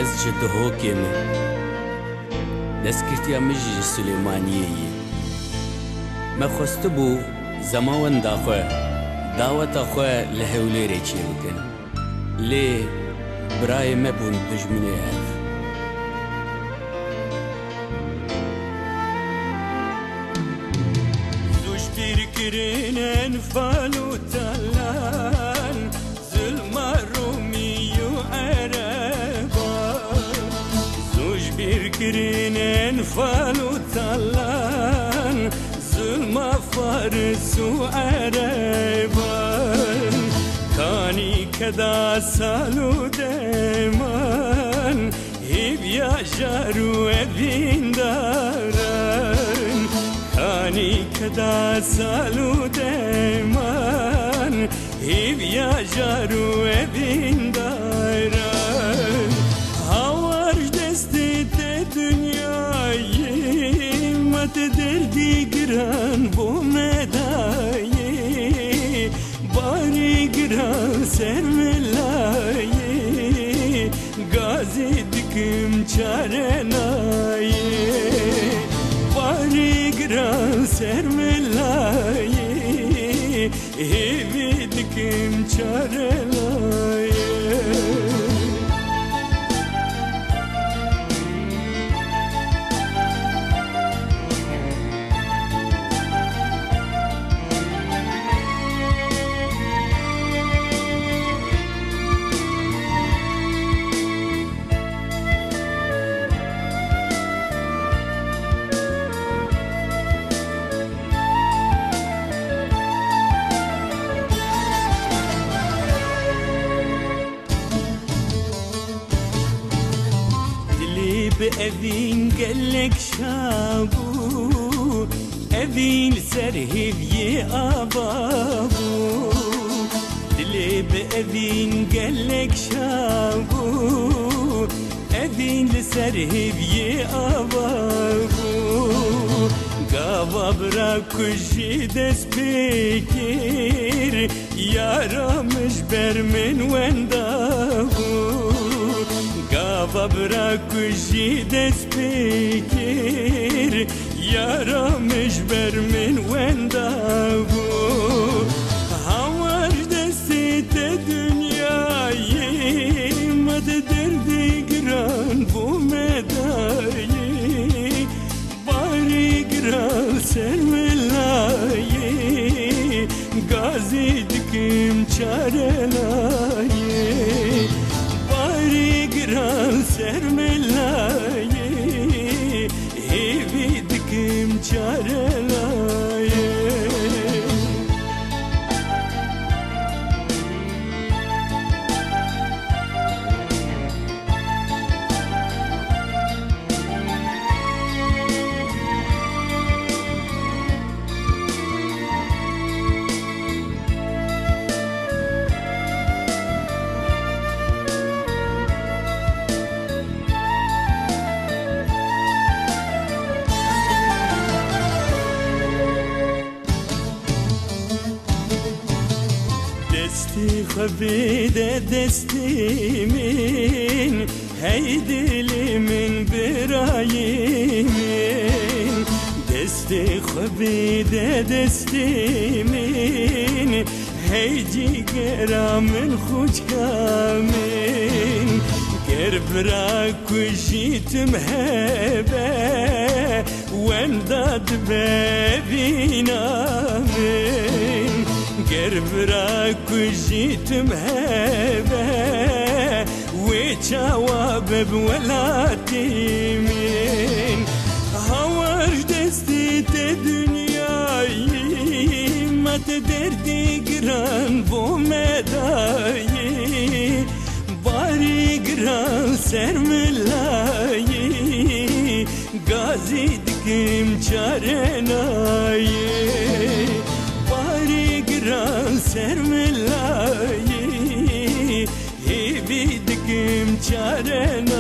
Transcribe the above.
Ez ji dihokê min destgirtiya min jî ji Silêmaniyê ye. Me xwestibû zema wenda xwe daweta xwe li Hewlêrê çêbikin. Lê birayê me bûn dijminê ev. Zuj pîrkirînên fal û talan zulma Romî û Ereban. Zuj pîrkirînên fal û talan zulma Faris û Ereban. Kanî keda sal û deman hîviya jar û evîn daran. Kanî keda sal û deman hîviya jar û evîn daran. Hawar ji destê te dünyayê me te derdî giran bo me dayê. Barî giran ser me layê gazê dikim çare nayê. Barî giran ser me layê hêvî dikim çare layê. Evin gelek şabu evin ser hevye ababu. Dile be evin gelek şabu evin ser hevye ababu. Gava bırakışı dest pekir yaramış bermen vendabu. Gava bırakışı dest pekir yaramış bermen vendabu. Havar desti te dünyayê me de derdê giran bo me dayê. Barî giran ser me layê gazê dikim çare layê. Barî giran ser me layê hêvî dikim çare layê. Desti xwebîde destê min hey dilimin birayê min. Desti xwebîde destê min hey cîgera min xûçka min. Ger birakujî tim hebe wenda dibe bîna min. Ger birakujî tim hebe wê çawa be bi welatê min. Hawar ji destê te dünyayê me te derdê giran bo me dayê. Barî giran ser me layê gazê dikim çare nayê. Barî giran ser me layê hêvî dikim çare nayê.